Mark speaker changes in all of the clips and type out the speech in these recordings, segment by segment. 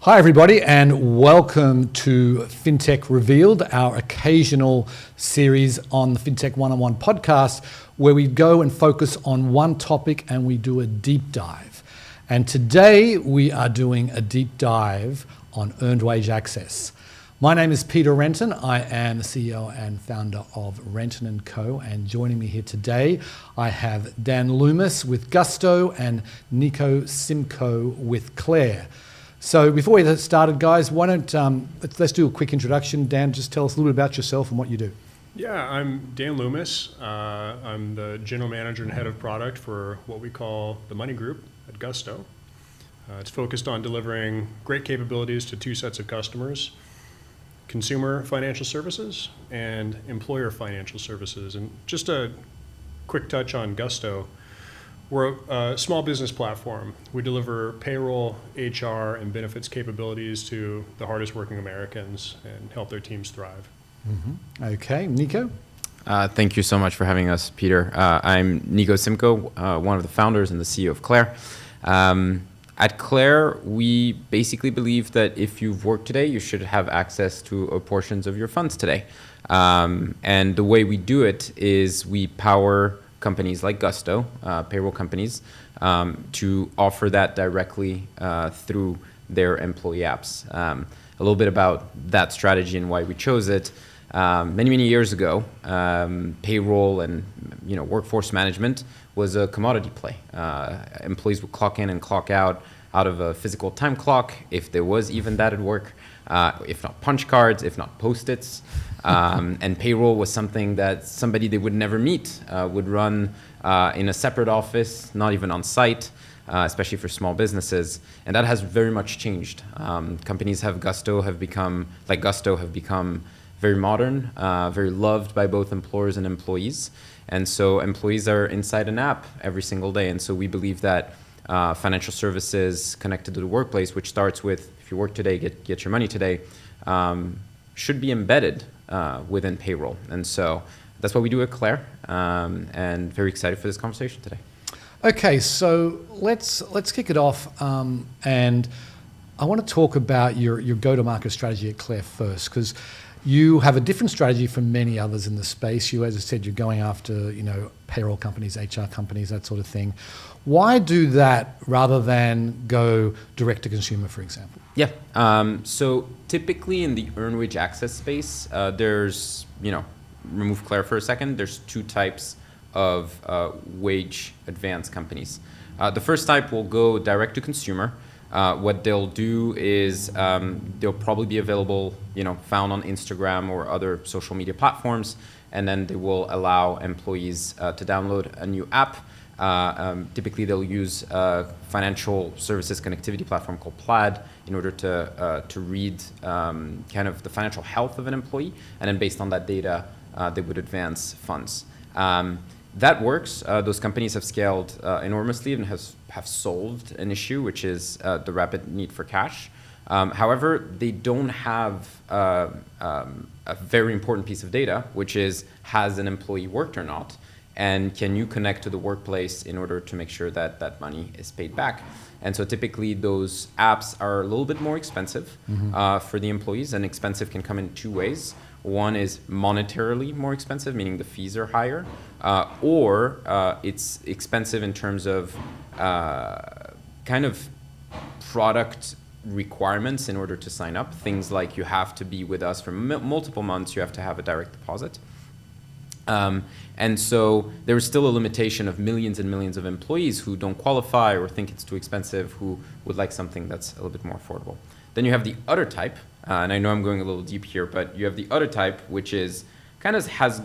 Speaker 1: Hi everybody, and welcome to Fintech Revealed, our occasional series on the Fintech One-on-One podcast, where we go and focus on one topic and we do a deep dive. And today we are doing a deep dive on earned wage access. My name is Peter Renton. I am the CEO and founder of Renton & Co. And joining me here today, I have Dan Loomis with Gusto and Nico Simko with Clair. So before we get started, guys, why don't let's do a quick introduction. Dan, just tell us a little bit about yourself and what you do.
Speaker 2: Yeah, I'm Dan Loomis. I'm the general manager and head of product for what we call the Money Group at Gusto. It's focused on delivering great capabilities to two sets of customers: consumer financial services and employer financial services. And just a quick touch on Gusto. We're a small business platform. We deliver payroll, HR, and benefits capabilities to the hardest working Americans and help their teams thrive.
Speaker 1: Mm-hmm. Okay, Nico?
Speaker 3: Thank you so much for having us, Peter. I'm Nico Simko, one of the founders and the CEO of Clair. At Clair, we basically believe that if you've worked today, you should have access to portions of your funds today. And the way we do it is we power companies like Gusto, payroll companies, to offer that directly through their employee apps. A little bit about that strategy and why we chose it. Many years ago, payroll and workforce management was a commodity play. Employees would clock in and clock out of a physical time clock, if there was even that at work, if not punch cards, if not Post-its. And payroll was something that somebody they would never meet would run in a separate office, not even on site, especially for small businesses. And that has very much changed. Companies have become very modern, very loved by both employers and employees. And so employees are inside an app every single day. And so we believe that financial services connected to the workplace, which starts with, if you work today, get your money today, should be embedded within payroll. And so that's what we do at Clair, and very excited for this conversation today.
Speaker 1: Okay, so let's kick it off, and I want to talk about your go-to-market strategy at Clair first, because you have a different strategy from many others in the space. You, as I said, you're going after payroll companies, HR companies, that sort of thing. Why do that rather than go direct to consumer, for example?
Speaker 3: Yeah. So typically in the earned wage access space, there's, remove Clair for a second, there's two types of wage advance companies. The first type will go direct to consumer. What they'll do is they'll probably be available, found on Instagram or other social media platforms, and then they will allow employees to download a new app. Typically, they'll use a financial services connectivity platform called Plaid in order to read kind of the financial health of an employee, and then based on that data, they would advance funds. That works. Those companies have scaled enormously and have solved an issue, which is the rapid need for cash. However, they don't have a very important piece of data, which is, has an employee worked or not? And can you connect to the workplace in order to make sure that that money is paid back? And so typically those apps are a little bit more expensive for the employees, and expensive can come in two ways. One is monetarily more expensive, meaning the fees are higher, or it's expensive in terms of kind of product requirements in order to sign up. Things like you have to be with us for multiple months, you have to have a direct deposit. And so there is still a limitation of millions and millions of employees who don't qualify or think it's too expensive, who would like something that's a little bit more affordable. Then you have the other type, and I know I'm going a little deep here, but you have the other type, which is kind of has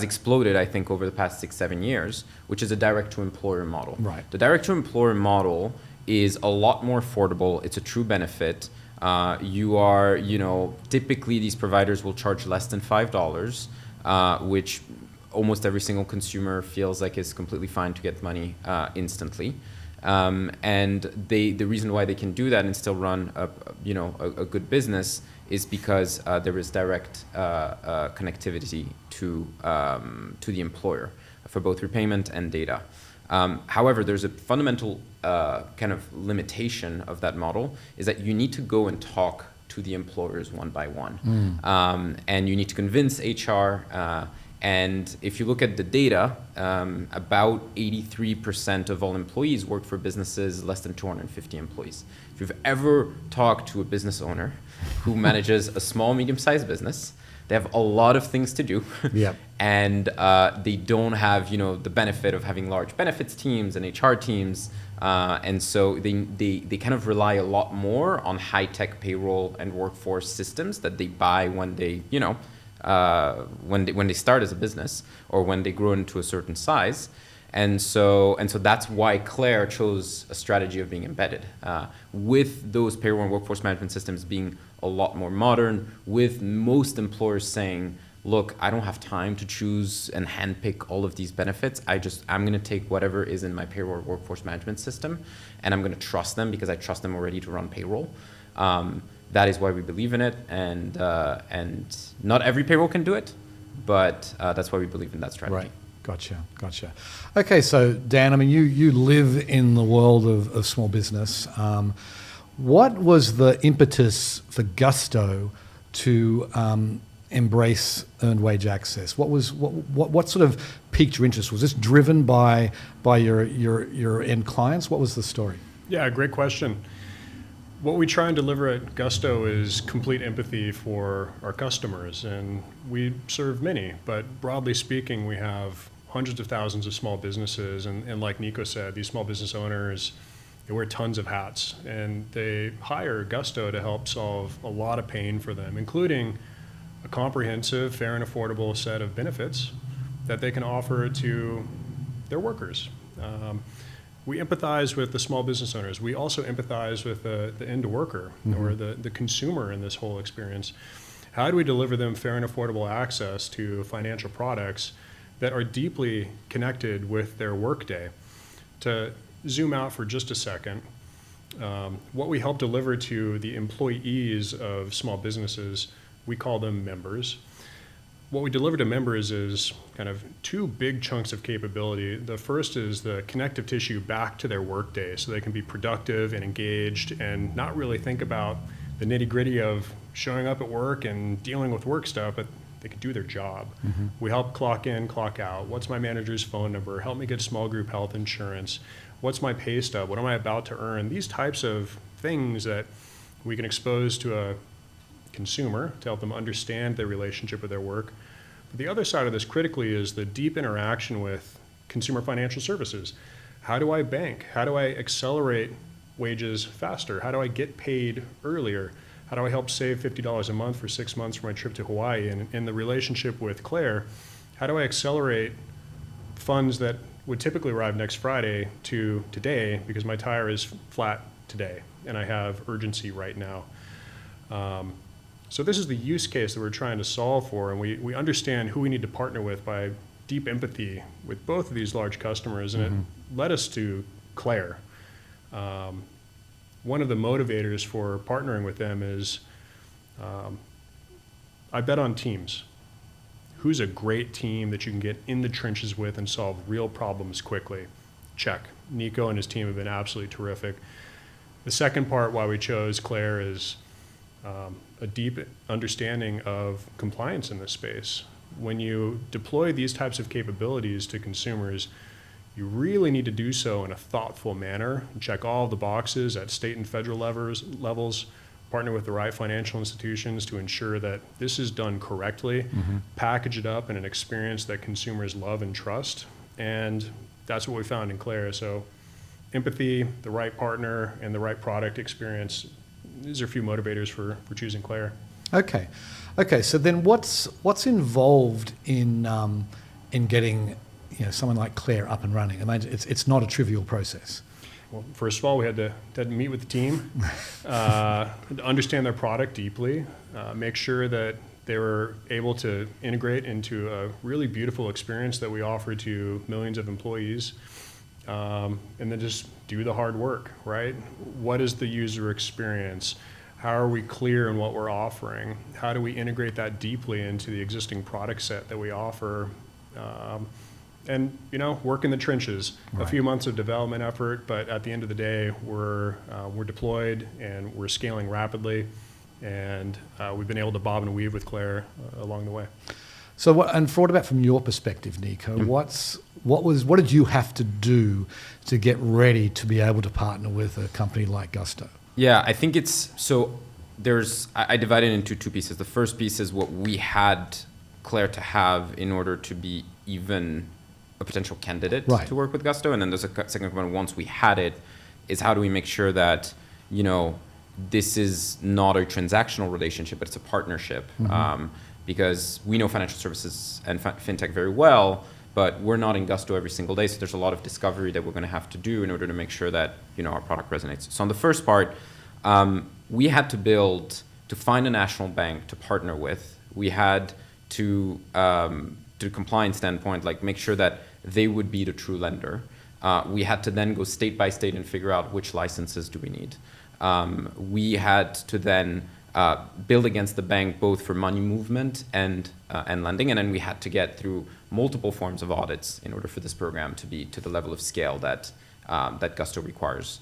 Speaker 3: exploded, I think, over the past 6-7 years, which is a direct-to-employer model.
Speaker 1: Right.
Speaker 3: The direct-to-employer model is a lot more affordable. It's a true benefit. Typically these providers will charge less than $5, which almost every single consumer feels like is completely fine to get money instantly. And the reason why they can do that and still run a good business is because there is direct connectivity to the employer for both repayment and data. However, there's a fundamental kind of limitation of that model is that you need to go and talk to the employers one by one. And you need to convince HR. And if you look at the data, about 83% of all employees work for businesses less than 250 employees. If you've ever talked to a business owner who manages a small, medium-sized business, they have a lot of things to do.
Speaker 1: Yep.
Speaker 3: And they don't have, the benefit of having large benefits teams and HR teams. And so they kind of rely a lot more on high-tech payroll and workforce systems that they buy when they, when they start as a business or when they grow into a certain size. And so that's why Clair chose a strategy of being embedded, with those payroll and workforce management systems being a lot more modern, with most employers saying, look, I don't have time to choose and handpick all of these benefits. I'm going to take whatever is in my payroll or workforce management system, and I'm going to trust them because I trust them already to run payroll. That is why we believe in it, and not every payroll can do it, but that's why we believe in that strategy.
Speaker 1: Right. Gotcha. Okay, so Dan, I mean, you live in the world of small business. What was the impetus for Gusto to embrace earned wage access? What sort of piqued your interest? Was this driven by your end clients? What was the story?
Speaker 2: Yeah, great question. What we try and deliver at Gusto is complete empathy for our customers, and we serve many, but broadly speaking, we have hundreds of thousands of small businesses, and like Nico said, these small business owners, they wear tons of hats, and they hire Gusto to help solve a lot of pain for them, including a comprehensive, fair, and affordable set of benefits that they can offer to their workers. We empathize with the small business owners. We also empathize with the end worker, or the consumer in this whole experience. How do we deliver them fair and affordable access to financial products that are deeply connected with their workday? To zoom out for just a second, what we help deliver to the employees of small businesses, we call them members. What we deliver to members is kind of two big chunks of capability. The first is the connective tissue back to their workday so they can be productive and engaged and not really think about the nitty-gritty of showing up at work and dealing with work stuff, but they can do their job. We help clock in, clock out. What's my manager's phone number? Help me get small group health insurance. What's my pay stub? What am I about to earn? These types of things that we can expose to a consumer to help them understand their relationship with their work. But the other side of this critically is the deep interaction with consumer financial services. How do I bank? How do I accelerate wages faster? How do I get paid earlier? How do I help save $50 a month for 6 months for my trip to Hawaii? And in the relationship with Clair, how do I accelerate funds that would typically arrive next Friday to today because my tire is flat today and I have urgency right now? So this is the use case that we're trying to solve for, and we understand who we need to partner with by deep empathy with both of these large customers, and it led us to Clair. One of the motivators for partnering with them is I bet on teams. Who's a great team that you can get in the trenches with and solve real problems quickly? Check. Nico and his team have been absolutely terrific. The second part why we chose Clair is a deep understanding of compliance in this space. When you deploy these types of capabilities to consumers, you really need to do so in a thoughtful manner, check all the boxes at state and federal levels, partner with the right financial institutions to ensure that this is done correctly, package it up in an experience that consumers love and trust, and that's what we found in Clair. So empathy, the right partner, and the right product experience, these are a few motivators for choosing Clair. Okay.
Speaker 1: So then, what's involved in getting someone like Clair up and running? I mean, it's not a trivial process.
Speaker 2: Well, first of all, we had to meet with the team, to understand their product deeply, make sure that they were able to integrate into a really beautiful experience that we offer to millions of employees. And then just do the hard work, right? What is the user experience? How are we clear in what we're offering? How do we integrate that deeply into the existing product set that we offer? and work in the trenches.
Speaker 1: Right.
Speaker 2: A few months of development effort, but at the end of the day, we're deployed and we're scaling rapidly, and we've been able to bob and weave with Clair along the way.
Speaker 1: So, what about from your perspective, Nico? What did you have to do to get ready to be able to partner with a company like Gusto?
Speaker 3: Yeah, I think I divide it into two pieces. The first piece is what we had Clair to have in order to be even a potential candidate to work with Gusto. And then there's a second component, once we had it, is how do we make sure that, this is not a transactional relationship, but it's a partnership. Because we know financial services and fintech very well, but we're not in Gusto every single day. So there's a lot of discovery that we're going to have to do in order to make sure that, our product resonates. So on the first part, we had to find a national bank to partner with. We had to compliance standpoint, make sure that they would be the true lender. We had to then go state by state and figure out which licenses do we need. We had to then build against the bank both for money movement and lending, and then we had to get through multiple forms of audits in order for this program to be to the level of scale that Gusto requires.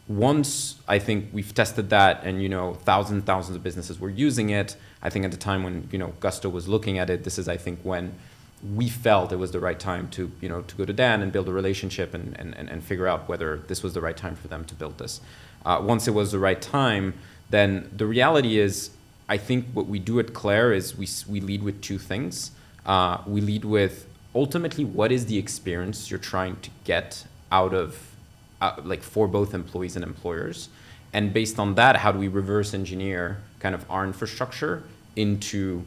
Speaker 3: Once I think we've tested that, and thousands of businesses were using it, I think at the time when Gusto was looking at it, this is I think when we felt it was the right time to to go to Dan and build a relationship and figure out whether this was the right time for them to build this. Once it was the right time, then the reality is, I think what we do at Clair is we lead with two things. We lead with ultimately what is the experience you're trying to get out of for both employees and employers, and based on that, how do we reverse engineer kind of our infrastructure into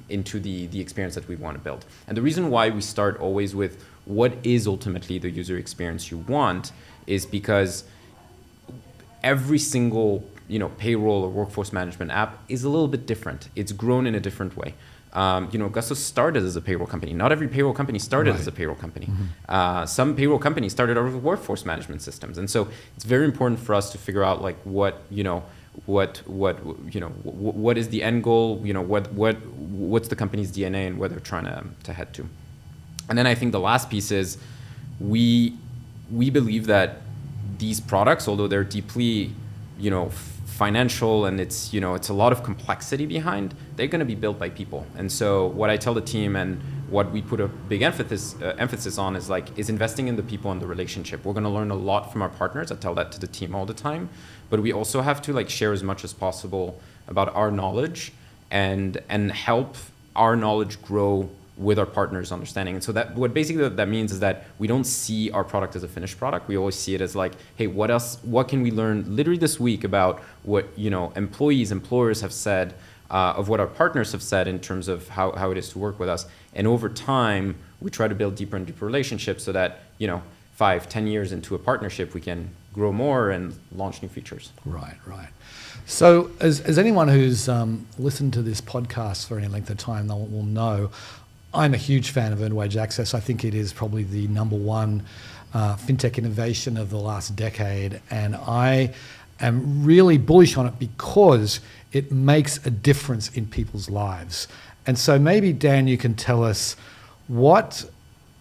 Speaker 3: into the experience that we want to build. And the reason why we start always with what is ultimately the user experience you want is because every single payroll or workforce management app is a little bit different. It's grown in a different way. Gusto started as a payroll company. Not every payroll company started as a payroll company. Some payroll companies started out with workforce management systems, and so it's very important for us to figure out what is the end goal. What's the company's DNA and where they're trying to head to. And then I think the last piece is we believe that these products, although they're deeply, financial and it's a lot of complexity behind, they're going to be built by people. And so what I tell the team and what we put a big emphasis on is investing in the people and the relationship. We're going to learn a lot from our partners. I tell that to the team all the time, but we also have to share as much as possible about our knowledge and help our knowledge grow with our partners' understanding. And so what means is that we don't see our product as a finished product. We always see it as hey, what can we learn literally this week about what employees, employers have said, of what our partners have said in terms of how it is to work with us. And over time, we try to build deeper and deeper relationships so that 5-10 years into a partnership, we can grow more and launch new features.
Speaker 1: Right. So as anyone who's listened to this podcast for any length of time will know, I'm a huge fan of earned wage access. I think it is probably the number one fintech innovation of the last decade, and I am really bullish on it because it makes a difference in people's lives. And so maybe, Dan, you can tell us, what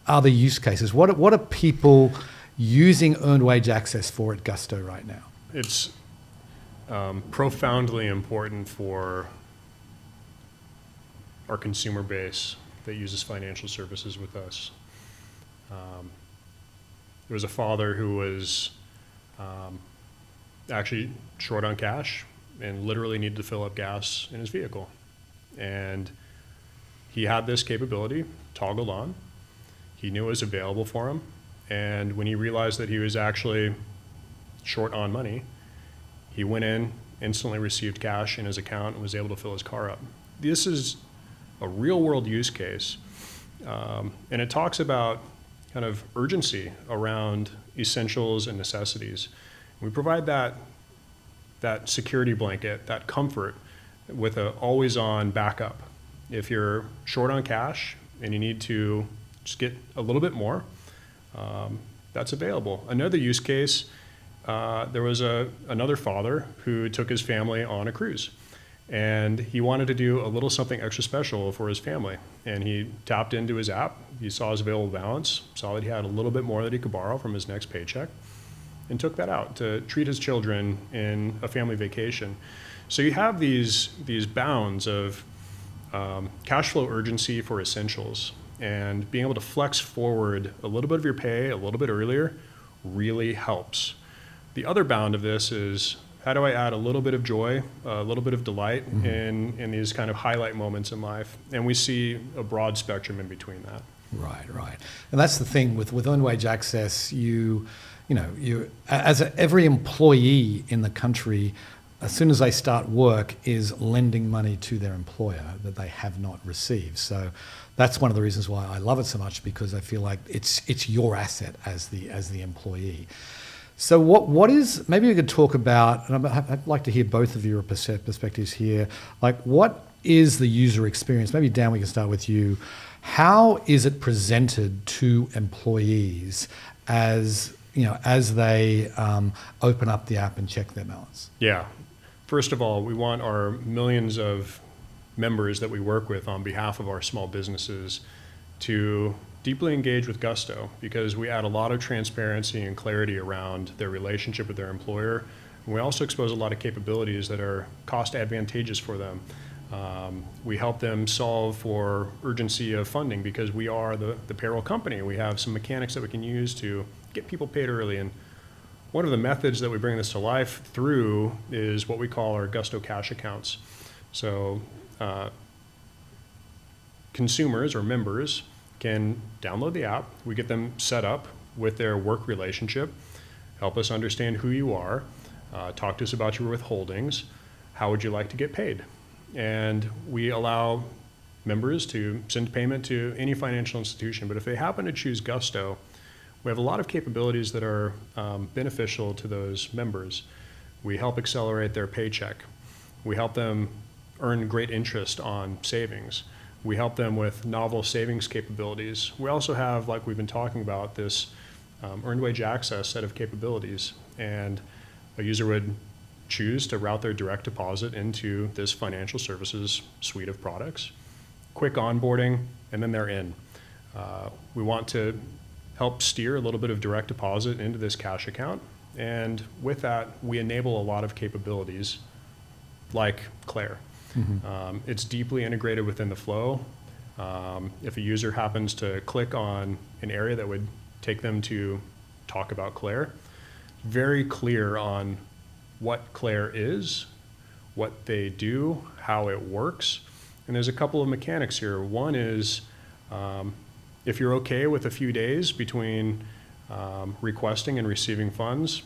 Speaker 1: are the use cases? What are people using earned wage access for at Gusto right now?
Speaker 2: It's profoundly important for our consumer base that uses financial services with us. There was a father who was actually short on cash and literally needed to fill up gas in his vehicle. And he had this capability toggled on. He knew it was available for him. And when he realized that he was actually short on money, he went in, instantly received cash in his account, and was able to fill his car up. This is a real world use case. And it talks about kind of urgency around essentials and necessities. We provide that security blanket, that comfort, with a always on backup. If you're short on cash and you need to just get a little bit more, that's available. Another use case, there was another father who took his family on a cruise. And he wanted to do a little something extra special for his family. And he tapped into his app. He saw his available balance, saw that he had a little bit more that he could borrow from his next paycheck, and took that out to treat his children in a family vacation. So you have these bounds of cash flow urgency for essentials, and being able to flex forward a little bit of your pay a little bit earlier really helps. The other bound of this is, how do I add a little bit of joy, a little bit of delight in these kind of highlight moments in life? And we see a broad spectrum in between that.
Speaker 1: Right. And that's the thing with earned wage access. You as every employee in the country, as soon as they start work, is lending money to their employer that they have not received. So that's one of the reasons why I love it so much, because I feel like it's your asset as the employee. So what is, maybe we could talk about, and I'd like to hear both of your perspectives here, like what is the user experience? Maybe Dan, we can start with you. How is it presented to employees as they open up the app and check their balance?
Speaker 2: Yeah. First of all, we want our millions of members that we work with on behalf of our small businesses to deeply engage with Gusto, because we add a lot of transparency and clarity around their relationship with their employer. And we also expose a lot of capabilities that are cost advantageous for them. We help them solve for urgency of funding, because we are the payroll company. We have some mechanics that we can use to get people paid early. And one of the methods that we bring this to life through is what we call our Gusto cash accounts. So consumers or members can download the app. We get them set up with their work relationship, help us understand who you are, talk to us about your withholdings, how would you like to get paid? And we allow members to send payment to any financial institution. But if they happen to choose Gusto, we have a lot of capabilities that are beneficial to those members. We help accelerate their paycheck. We help them earn great interest on savings. We help them with novel savings capabilities. We also have, like we've been talking about, this earned wage access set of capabilities. And a user would choose to route their direct deposit into this financial services suite of products. Quick onboarding, and then they're in. We want to help steer a little bit of direct deposit into this cash account. And with that, we enable a lot of capabilities like Clair. It's deeply integrated within the flow. If a user happens to click on an area that would take them to talk about Clair, very clear on what Clair is, what they do, how it works. And there's a couple of mechanics here. One is, if you're okay with a few days between requesting and receiving funds,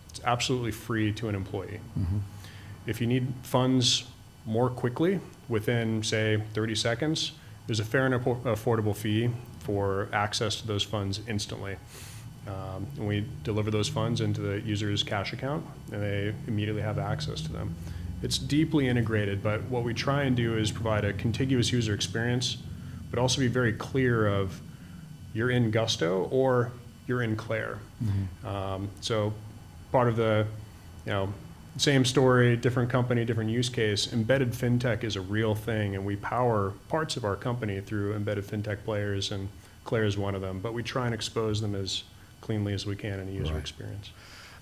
Speaker 2: it's absolutely free to an employee. If you need funds more quickly, within, say, 30 seconds, there's a fair and affordable fee for access to those funds instantly. And we deliver those funds into the user's cash account, and they immediately have access to them. It's deeply integrated, but what we try and do is provide a contiguous user experience, but also be very clear of, you're in Gusto or you're in Clair. So part of the, same story, different company, different use case. Embedded fintech is a real thing, and we power parts of our company through embedded fintech players, and Clair is one of them. But we try and expose them as cleanly as we can in a user experience.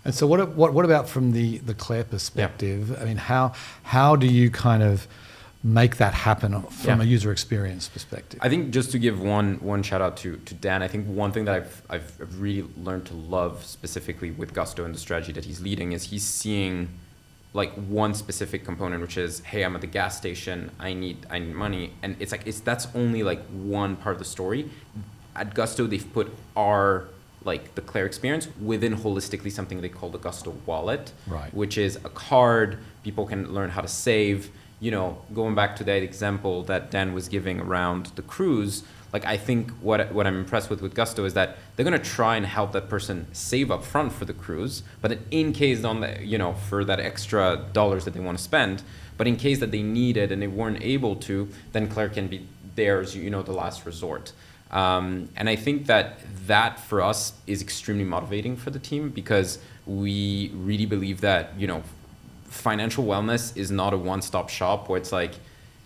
Speaker 1: And so what about from the Clair perspective? I mean, how do you kind of make that happen from a user experience perspective?
Speaker 3: I think just to give one shout out to Dan, I think one thing that I've really learned to love specifically with Gusto and the strategy that he's leading is he's seeing like one specific component, which is, hey, I'm at the gas station, I need money, and that's only like one part of the story. At Gusto, they've put the Clair experience within holistically something they call the Gusto wallet, which is a card. People can learn how to save. Going back to that example that Dan was giving around the cruise, like I think what I'm impressed with Gusto is that they're gonna try and help that person save up front for the cruise, but then in case for that extra dollars that they want to spend, but in case that they need it and they weren't able to, then Clair can be there as the last resort. And I think that for us is extremely motivating for the team, because we really believe that financial wellness is not a one-stop shop where it's like,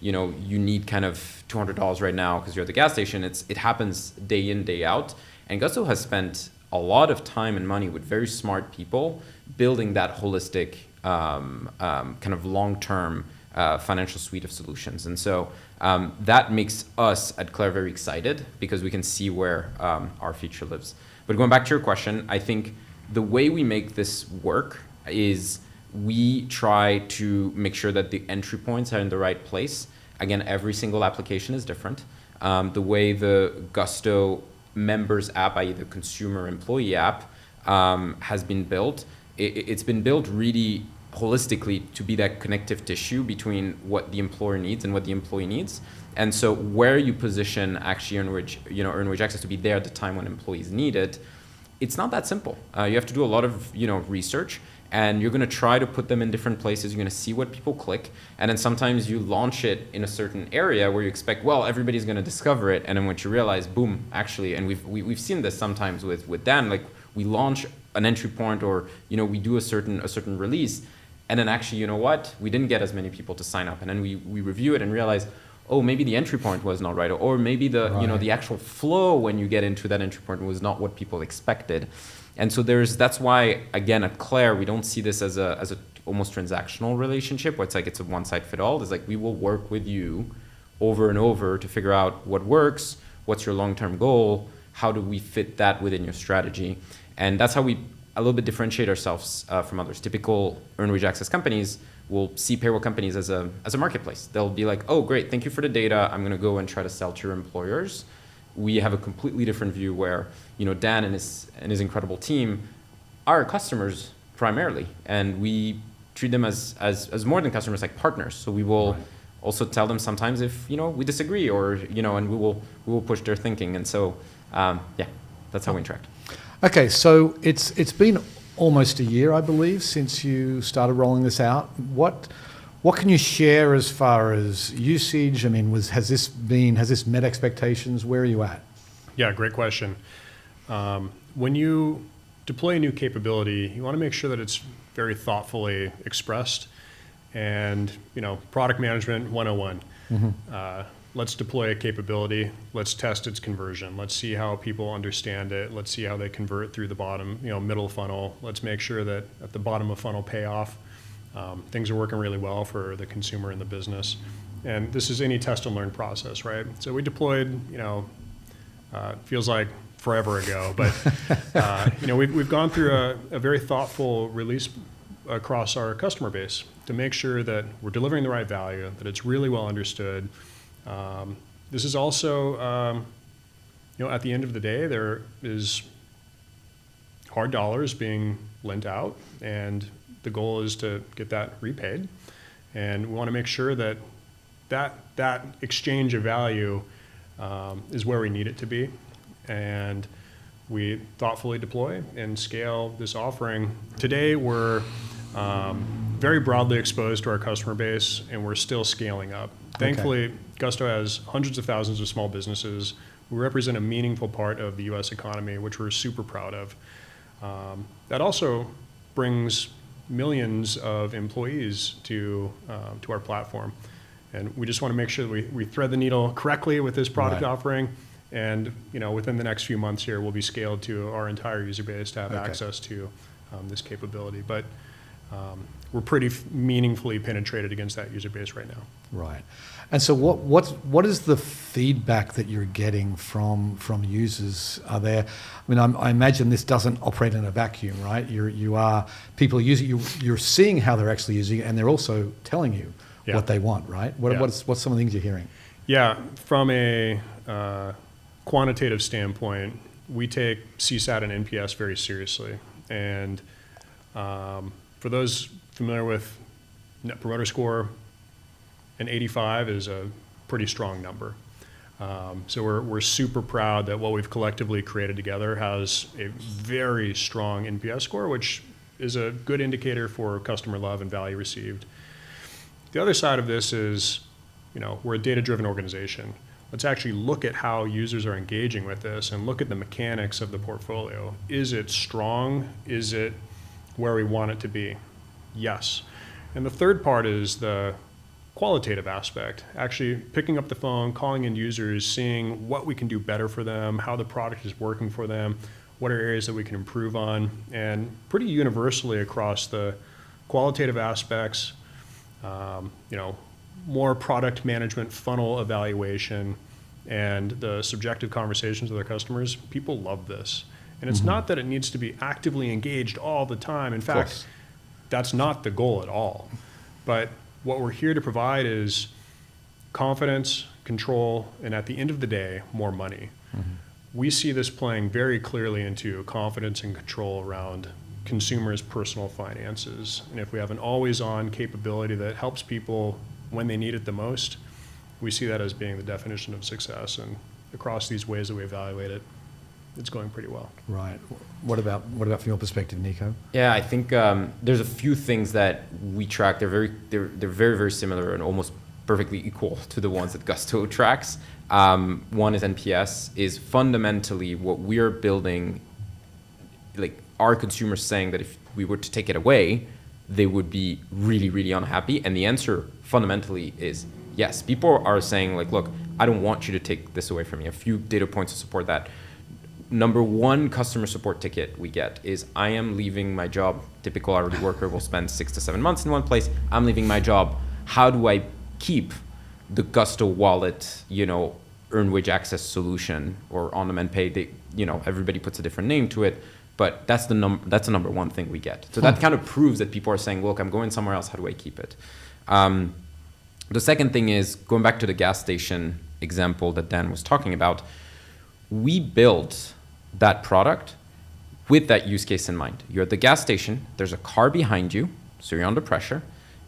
Speaker 3: you need kind of $200 right now because you're at the gas station. It happens day in, day out. And Gusto has spent a lot of time and money with very smart people building that holistic kind of long-term financial suite of solutions. And so that makes us at Clair very excited because we can see where our future lives. But going back to your question, I think the way we make this work is we try to make sure that the entry points are in the right place. Again, every single application is different. The way the Gusto members app, i.e. the consumer employee app, has been built, it's been built really holistically to be that connective tissue between what the employer needs and what the employee needs. And so where you position actually earned wage access to be there at the time when employees need it, it's not that simple. You have to do a lot of research, and you're going to try to put them in different places. You're going to see what people click, and then sometimes you launch it in a certain area where you expect, well, everybody's going to discover it, and then when you realize, boom, actually, and we've seen this sometimes with Dan, like we launch an entry point, or we do a certain release, and then actually, you know what, we didn't get as many people to sign up, and then we review it and realize, oh, maybe the entry point was not right, or maybe the the actual flow when you get into that entry point was not what people expected. And so that's why, again, at Clair, we don't see this as a almost transactional relationship where it's like it's a one size fit all. It's like we will work with you over and over to figure out what works, what's your long-term goal, how do we fit that within your strategy. And that's how we a little bit differentiate ourselves from others. Typical earned wage access companies will see payroll companies as a marketplace. They'll be like, oh, great, thank you for the data. I'm going to go and try to sell to your employers. We have a completely different view where Dan and his incredible team are customers primarily, and we treat them as more than customers, like partners. So we will also tell them sometimes if we disagree, or and we will push their thinking. And so that's how we interact.
Speaker 1: Okay, so it's been almost a year, I believe, since you started rolling this out. What can you share as far as usage? I mean, has this met expectations? Where are you at?
Speaker 2: Yeah, great question. When you deploy a new capability, you want to make sure that it's very thoughtfully expressed. And product management 101. Let's deploy a capability. Let's test its conversion. Let's see how people understand it. Let's see how they convert through the bottom, middle funnel. Let's make sure that at the bottom of funnel payoff, things are working really well for the consumer and the business. And this is any test and learn process, right? So we deployed, feels like forever ago, but we've gone through a very thoughtful release across our customer base to make sure that we're delivering the right value, that it's really well understood. This is also, at the end of the day, there is hard dollars being lent out, and the goal is to get that repaid. And we want to make sure that that exchange of value is where we need it to be. And we thoughtfully deploy and scale this offering. Today, we're very broadly exposed to our customer base, and we're still scaling up. Thankfully, Gusto has hundreds of thousands of small businesses. We represent a meaningful part of the U.S. economy, which we're super proud of. That also brings millions of employees to our platform. And we just want to make sure that we thread the needle correctly with this product offering. And within the next few months here, we'll be scaled to our entire user base to have access to this capability. But we're pretty meaningfully penetrated against that user base right now. Right.
Speaker 1: And so what is the feedback that you're getting from users? Are there, I imagine this doesn't operate in a vacuum, right? People using you're seeing how they're actually using it, and they're also telling you what they want, right? What's some of the things you're hearing? Yeah,
Speaker 2: from a quantitative standpoint, we take CSAT and NPS very seriously. And for those familiar with Net Promoter Score, an 85 is a pretty strong number. So we're super proud that what we've collectively created together has a very strong NPS score, which is a good indicator for customer love and value received. The other side of this is, we're a data-driven organization. Let's actually look at how users are engaging with this and look at the mechanics of the portfolio. Is it strong? Is it where we want it to be? Yes. And the third part is the qualitative aspect, actually picking up the phone, calling in users, seeing what we can do better for them, how the product is working for them, what are areas that we can improve on, and pretty universally across the qualitative aspects, more product management, funnel evaluation, and the subjective conversations with our customers. People love this. And it's not that it needs to be actively engaged all the time. In fact, that's not the goal at all. But what we're here to provide is confidence, control, and at the end of the day, more money. We see this playing very clearly into confidence and control around consumers' personal finances. And if we have an always-on capability that helps people when they need it the most, we see that as being the definition of success. And across these ways that we evaluate it, it's going pretty well.
Speaker 1: Right. What about from your perspective, Nico?
Speaker 3: Yeah, I think there's a few things that we track. They're very similar and almost perfectly equal to the ones that Gusto tracks. One is NPS, is fundamentally what we're building. Like, our consumers saying that if we were to take it away, they would be really, really unhappy. And the answer fundamentally is yes. People are saying, like, look, I don't want you to take this away from me. A few data points to support that. Number one customer support ticket we get is, I am leaving my job. Typical hourly worker will spend 6 to 7 months in one place. I'm leaving my job. How do I keep the Gusto wallet, earned wage access solution, or on-demand pay? Everybody puts a different name to it, but that's the number one thing we get. So that kind of proves that people are saying, look, I'm going somewhere else. How do I keep it? The second thing is, going back to the gas station example that Dan was talking about, we built that product with that use case in mind. You're at the gas station, there's a car behind you, so you're under pressure.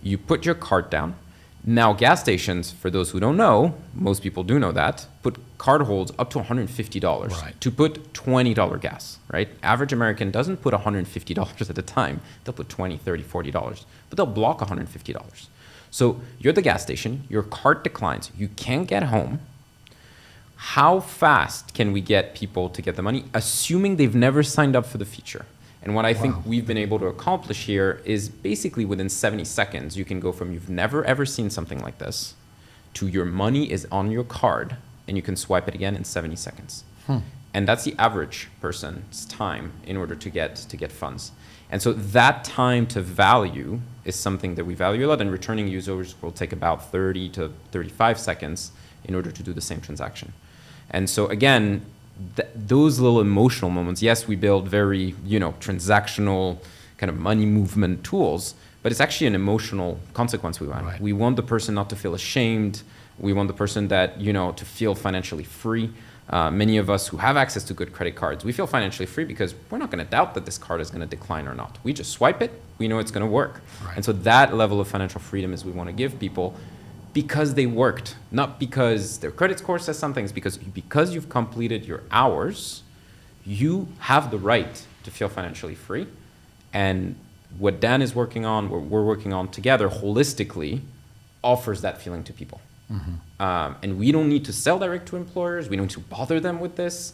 Speaker 3: You put your cart down. Now, gas stations, for those who don't know, most people do know that, put card holds up to $150 to put $20 gas, right? Average American doesn't put $150 at a time. They'll put $20, $30, $40, but they'll block $150. So you're at the gas station, your cart declines, you can't get home. How fast can we get people to get the money, assuming they've never signed up for the feature? And what I think we've been able to accomplish here is basically within 70 seconds, you can go from you've never ever seen something like this to your money is on your card and you can swipe it again in 70 seconds. And that's the average person's time in order to get funds. And so that time to value is something that we value a lot, and returning users will take about 30 to 35 seconds in order to do the same transaction. And so again, those little emotional moments, yes, we build very, transactional kind of money movement tools, but it's actually an emotional consequence we want. Right. We want the person not to feel ashamed. We want the person that, to feel financially free. Many of us who have access to good credit cards, we feel financially free because we're not going to doubt that this card is going to decline or not. We just swipe it, we know it's going to work. Right. And so that level of financial freedom is we want to give people, because they worked, not because their credit score says something. It's because you've completed your hours, you have the right to feel financially free. And what Dan is working on, what we're working on together holistically, offers that feeling to people. And we don't need to sell direct to employers. We don't need to bother them with this.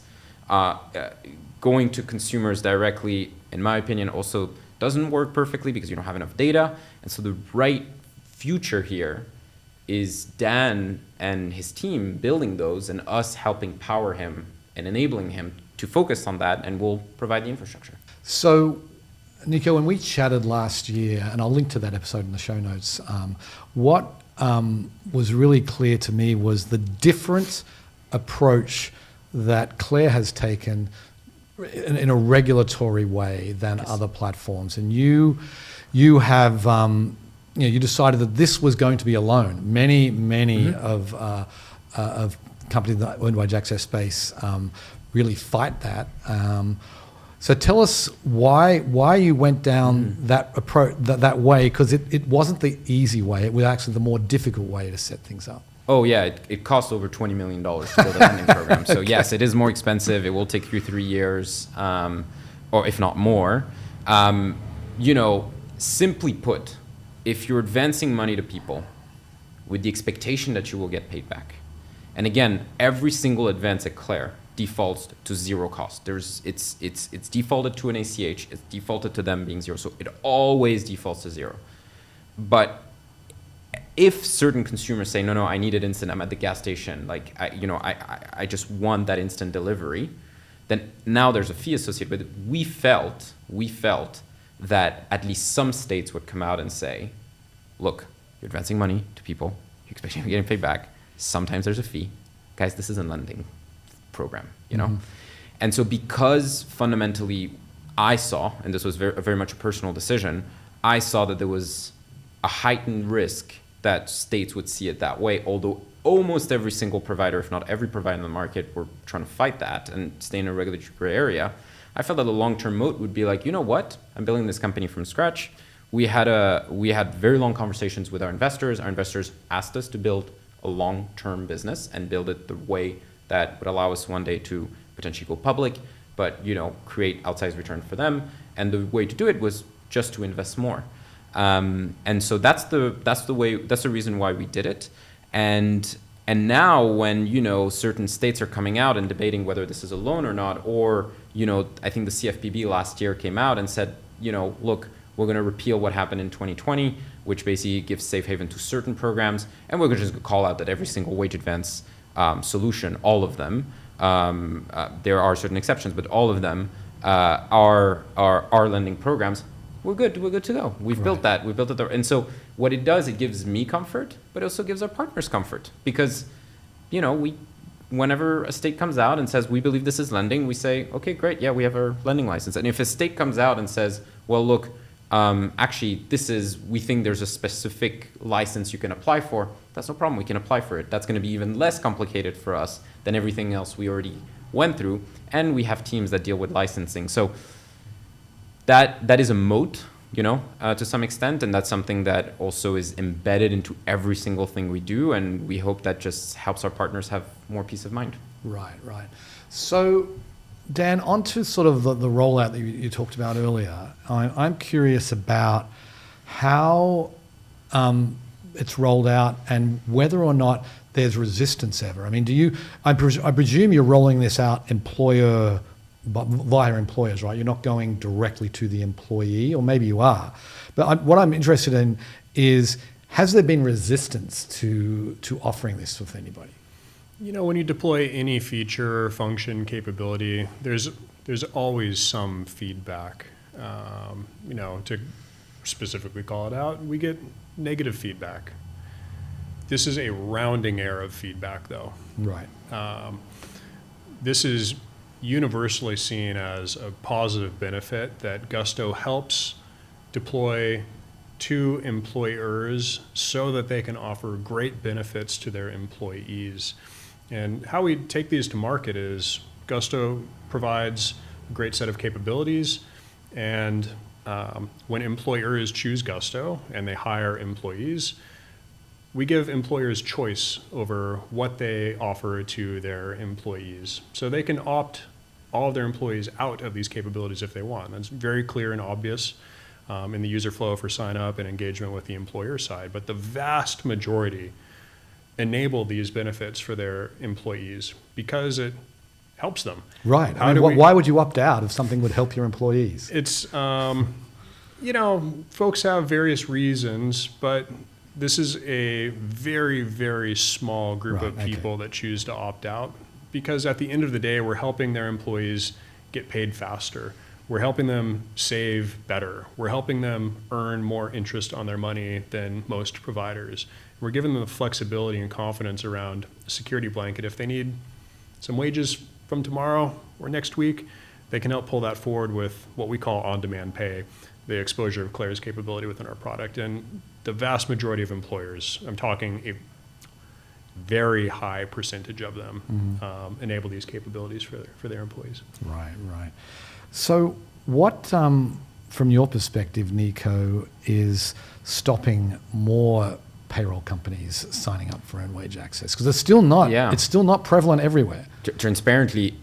Speaker 3: Going to consumers directly, in my opinion, also doesn't work perfectly because you don't have enough data. And so the right future here is Dan and his team building those and us helping power him and enabling him to focus on that, and we'll provide the infrastructure.
Speaker 1: So, Nico, when we chatted last year, and I'll link to that episode in the show notes, what was really clear to me was the different approach that Clair has taken in a regulatory way than other platforms. And you have... you decided that this was going to be a loan. Many of companies in the earned wage access space really fight that. So tell us why you went down that approach that way, because it wasn't the easy way. It was actually the more difficult way to set things up.
Speaker 3: Oh yeah, it costs over $20 million to build a lending program. So yes, it is more expensive. It will take you 3 years, or if not more. Simply put, if you're advancing money to people with the expectation that you will get paid back, and again, every single advance at Clair defaults to zero cost. It's defaulted to an ACH. It's defaulted to them being zero. So it always defaults to zero. but if certain consumers say, no, I need it instant, I'm at the gas station, like, I just want that instant delivery, then now there's a fee associated with it. We felt that at least some states would come out and say, look, you're advancing money to people, you're expecting to get paid back. Sometimes there's a fee. Guys, this is a lending program, you know? And so because fundamentally I saw, and this was very much a personal decision, I saw that there was a heightened risk that states would see it that way, although almost every single provider, if not every provider in the market, were trying to fight that and stay in a regulatory gray area. I felt that the long-term moat would be like, you know what? I'm building this company from scratch. We had very long conversations with our investors. Our investors asked us to build a long-term business and build it the way that would allow us one day to potentially go public, but create outsized return for them. And the way to do it was just to invest more. And so that's the reason why we did it. And now when certain states are coming out and debating whether this is a loan or not, or I think the CFPB last year came out and said, look, we're going to repeal what happened in 2020, which basically gives safe haven to certain programs, and we're going to just call out that every single wage advance solution, all of them, there are certain exceptions, but all of them are lending programs. We're good to go. We've built that. We built it. And so what it does, it gives me comfort, but it also gives our partners comfort because, whenever a state comes out and says, we believe this is lending, we say, okay, great. Yeah, we have our lending license. And if a state comes out and says, well, look, actually, we think there's a specific license you can apply for, that's no problem. We can apply for it. That's going to be even less complicated for us than everything else we already went through. And we have teams that deal with licensing. So that is a moat, to some extent, and that's something that also is embedded into every single thing we do, and we hope that just helps our partners have more peace of mind.
Speaker 1: Right. So, Dan, on to sort of the rollout that you talked about earlier. I'm curious about how it's rolled out and whether or not there's resistance ever. I mean, I presume you're rolling this out via employers, right? You're not going directly to the employee, or maybe you are. But what I'm interested in is, has there been resistance to offering this with anybody?
Speaker 2: When you deploy any feature, function, capability, there's always some feedback. To specifically call it out, we get negative feedback. This is a rounding error of feedback, though.
Speaker 1: Right.
Speaker 2: This is universally seen as a positive benefit that Gusto helps deploy to employers so that they can offer great benefits to their employees. And how we take these to market is Gusto provides a great set of capabilities, and when employers choose Gusto and they hire employees, we give employers choice over what they offer to their employees. So they can opt all of their employees out of these capabilities if they want. That's very clear and obvious in the user flow for sign up and engagement with the employer side. But the vast majority enable these benefits for their employees because it helps them.
Speaker 1: Right. Why would you opt out if something would help your employees?
Speaker 2: It's, folks have various reasons, but this is a very, very small group of people that choose to opt out, because at the end of the day, we're helping their employees get paid faster. We're helping them save better. We're helping them earn more interest on their money than most providers. We're giving them the flexibility and confidence around a security blanket. If they need some wages from tomorrow or next week, they can help pull that forward with what we call on-demand pay, the exposure of Clair's capability within our product. And the vast majority of employers, I'm talking a very high percentage of them, enable these capabilities for their employees.
Speaker 1: Right. So what, from your perspective, Nico, is stopping more payroll companies signing up for earned wage access? Because it's still not prevalent everywhere.
Speaker 3: Transparently,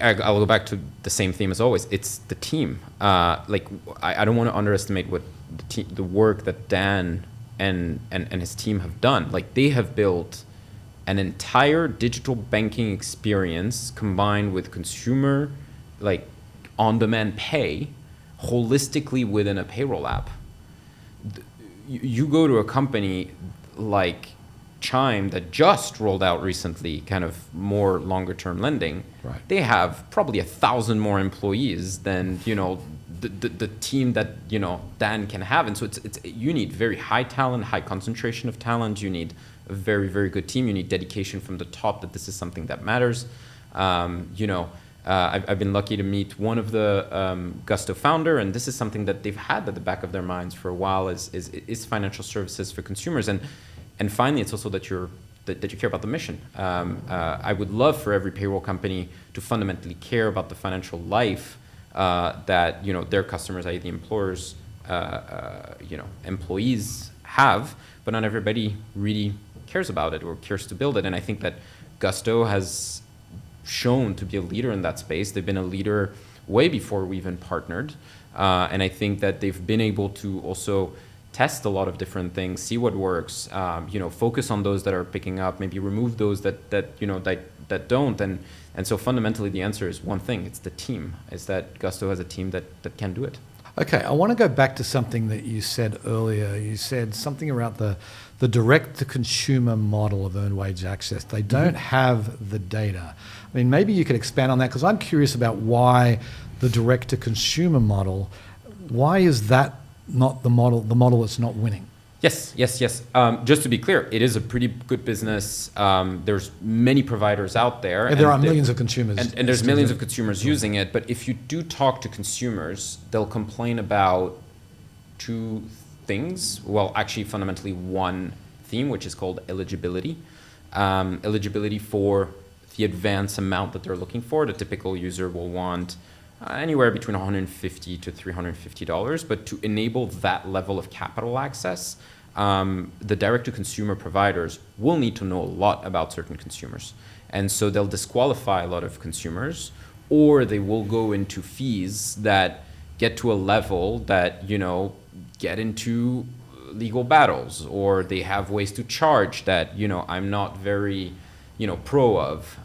Speaker 3: I'll go back to the same theme as always. It's the team. I don't want to underestimate what the work that Dan and his team have done. Like, they have built an entire digital banking experience combined with consumer, like, on-demand pay, holistically within a payroll app. you go to a company like Chime that just rolled out recently kind of more longer term lending,
Speaker 1: Right.
Speaker 3: they have probably 1,000 more employees than, the team that, Dan can have. And so it's you need very high talent, high concentration of talent. You need a very, very good team. You need dedication from the top that this is something that matters. I've been lucky to meet one of the Gusto founder, and this is something that they've had at the back of their minds for a while is financial services for consumers. And finally, it's also that you care about the mission. I would love for every payroll company to fundamentally care about the financial life that their customers, i.e. the employers, employees have, but not everybody really cares about it or cares to build it. And I think that Gusto has shown to be a leader in that space. They've been a leader way before we even partnered. And I think that they've been able to also test a lot of different things, see what works, focus on those that are picking up, maybe remove those that don't. And so fundamentally the answer is one thing, it's the team. It's that Gusto has a team that can do it.
Speaker 1: Okay, I want to go back to something that you said earlier. You said something about the direct-to-consumer model of earned wage access. They don't have the data. I mean, maybe you could expand on that, because I'm curious about why the direct-to-consumer model, why is that not the model that's not winning?
Speaker 3: Yes. Just to be clear, it is a pretty good business. There's many providers out there.
Speaker 1: And there are millions of consumers.
Speaker 3: And there's millions of consumers using it. But if you do talk to consumers, they'll complain about two things. Well, actually, fundamentally one theme, which is called eligibility. Eligibility for the advance amount that they're looking for. The typical user will want anywhere between $150 to $350. But to enable that level of capital access, the direct-to-consumer providers will need to know a lot about certain consumers. And so they'll disqualify a lot of consumers, or they will go into fees that get to a level that, get into legal battles, or they have ways to charge that, I'm not very, pro of,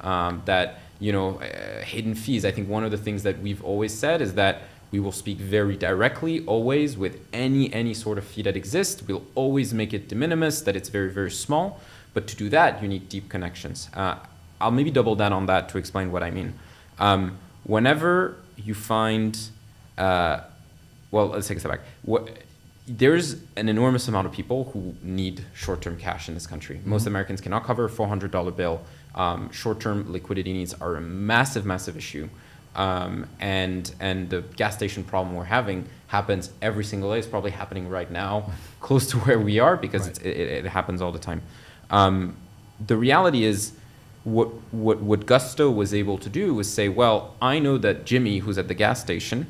Speaker 3: hidden fees. I think one of the things that we've always said is that we will speak very directly, always, with any sort of fee that exists. We'll always make it de minimis, that it's very, very small. But to do that, you need deep connections. I'll maybe double down on that to explain what I mean. Whenever you find, let's take a step back. There's an enormous amount of people who need short-term cash in this country. Mm-hmm. Most Americans cannot cover a $400 bill. Short-term liquidity needs are a massive, massive issue. And the gas station problem we're having happens every single day. It's probably happening right now, close to where we are, because right. it happens all the time. The reality is, what Gusto was able to do was say, well, I know that Jimmy, who's at the gas station,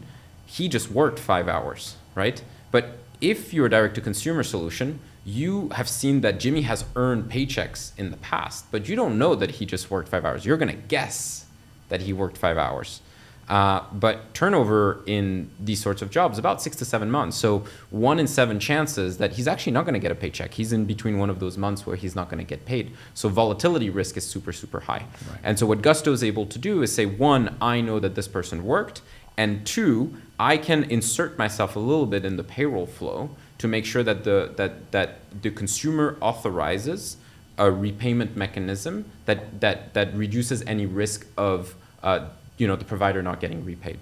Speaker 3: he just worked 5 hours, right? But if you're a direct-to-consumer solution, you have seen that Jimmy has earned paychecks in the past, but you don't know that he just worked 5 hours. You're going to guess that he worked 5 hours. But turnover in these sorts of jobs, about 6 to 7 months. So 1 in 7 chances that he's actually not going to get a paycheck. He's in between one of those months where he's not going to get paid. So volatility risk is super, super high. Right. And so what Gusto is able to do is say, 1, I know that this person worked. And 2, I can insert myself a little bit in the payroll flow to make sure that the consumer authorizes a repayment mechanism that reduces any risk of the provider not getting repaid.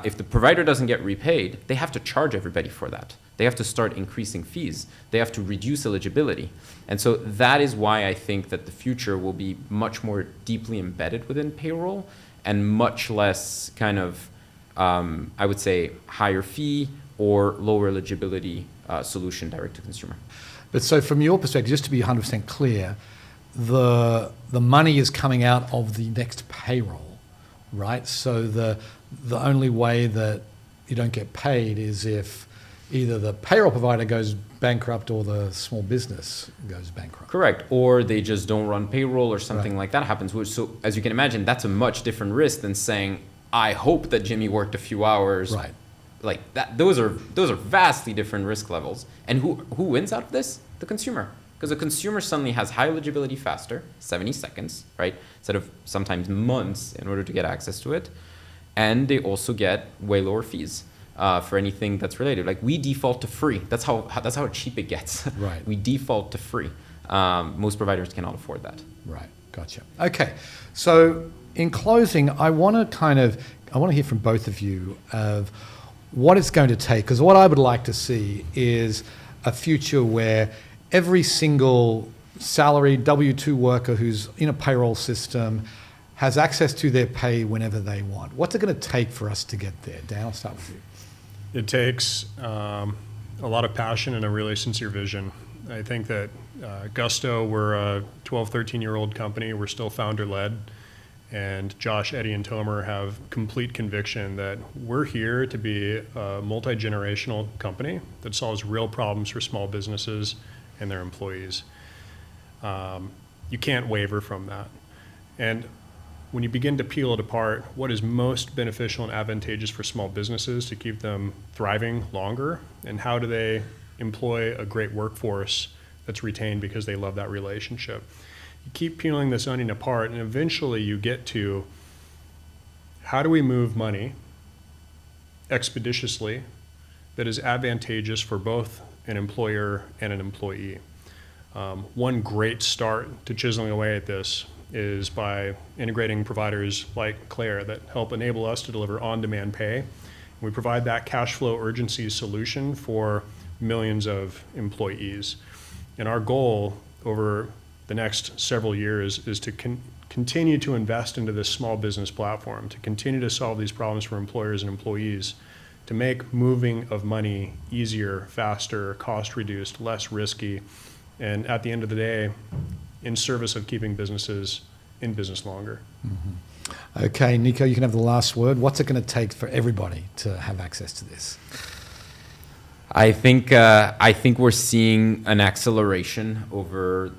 Speaker 3: If the provider doesn't get repaid, they have to charge everybody for that. They have to start increasing fees. They have to reduce eligibility. And so that is why I think that the future will be much more deeply embedded within payroll and much less kind of, I would say, higher fee or lower eligibility solution direct to consumer.
Speaker 1: But so from your perspective, just to be 100% clear, the money is coming out of the next payroll, right? So the only way that you don't get paid is if either the payroll provider goes bankrupt or the small business goes bankrupt.
Speaker 3: Correct. Or they just don't run payroll or something like that happens. So as you can imagine, that's a much different risk than saying, I hope that Jimmy worked a few hours.
Speaker 1: Right.
Speaker 3: Like that, those are vastly different risk levels. And who wins out of this? The consumer. Because the consumer suddenly has high eligibility faster, 70 seconds, right? Instead of sometimes months in order to get access to it. And they also get way lower fees. for anything that's related. Like we default to free. That's how cheap it gets.
Speaker 1: Right.
Speaker 3: We default to free. Most providers cannot afford that.
Speaker 1: Right, gotcha. Okay, so in closing, I want to hear from both of you of what it's going to take, because what I would like to see is a future where every single salaried W-2 worker who's in a payroll system has access to their pay whenever they want. What's it going to take for us to get there? Dan, I'll start with you.
Speaker 2: It takes a lot of passion and a really sincere vision. I think that Gusto, we're a 12, 13-year-old company. We're still founder-led. And Josh, Eddie, and Tomer have complete conviction that we're here to be a multi-generational company that solves real problems for small businesses and their employees. You can't waver from that. And when you begin to peel it apart, what is most beneficial and advantageous for small businesses to keep them thriving longer, and how do they employ a great workforce that's retained because they love that relationship? You keep peeling this onion apart, and eventually you get to, how do we move money expeditiously that is advantageous for both an employer and an employee? One great start to chiseling away at this is by integrating providers like Clair that help enable us to deliver on-demand pay. We provide that cash flow urgency solution for millions of employees. And our goal over the next several years is to continue to invest into this small business platform, to continue to solve these problems for employers and employees, to make moving of money easier, faster, cost reduced, less risky, and at the end of the day, in service of keeping businesses in business longer.
Speaker 1: Mm-hmm. Okay, Nico, you can have the last word. What's it going to take for everybody to have access to this?
Speaker 3: I think we're seeing an acceleration over,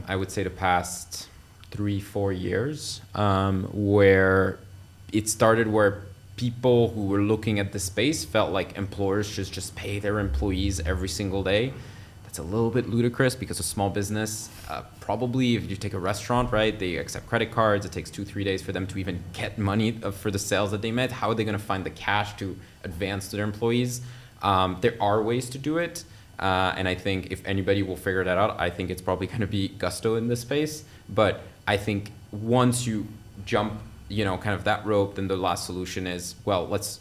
Speaker 3: I would say the past 3-4 years, where it started where people who were looking at the space felt like employers should just pay their employees every single day. That's a little bit ludicrous because a small business, probably if you take a restaurant, right, they accept credit cards. It takes 2-3 days for them to even get money for the sales that they made. How are they going to find the cash to advance to their employees? There are ways to do it. And I think if anybody will figure that out, I think it's probably going to be Gusto in this space. But I think once you jump, kind of that rope, then the last solution is, well, let's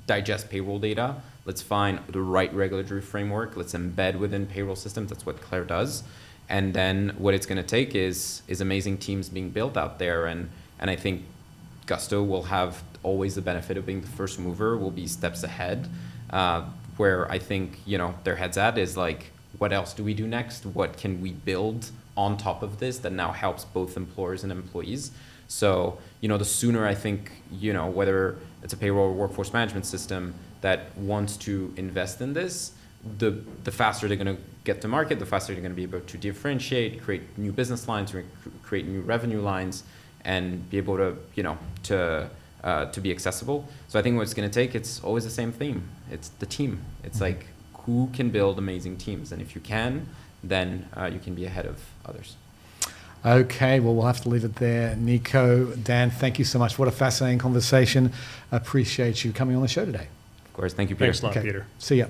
Speaker 3: digest payroll data. Let's find the right regulatory framework. Let's embed within payroll systems. That's what Clair does. And then what it's going to take is amazing teams being built out there. And I think Gusto will have always the benefit of being the first mover, will be steps ahead. Where I think, their heads at is like, what else do we do next? What can we build on top of this that now helps both employers and employees? So, the sooner I think, whether it's a payroll or workforce management system that wants to invest in this, the faster they're going to get to market, the faster they're going to be able to differentiate, create new business lines, create new revenue lines, and be able to, to be accessible. So I think what it's going to take, it's always the same theme. It's the team. It's like, who can build amazing teams? And if you can, then you can be ahead of others.
Speaker 1: Okay, well, we'll have to leave it there. Nico, Dan, thank you so much. What a fascinating conversation. Appreciate you coming on the show today.
Speaker 3: Of course. Thank you, Peter.
Speaker 2: Thanks a lot, Peter.
Speaker 1: See ya.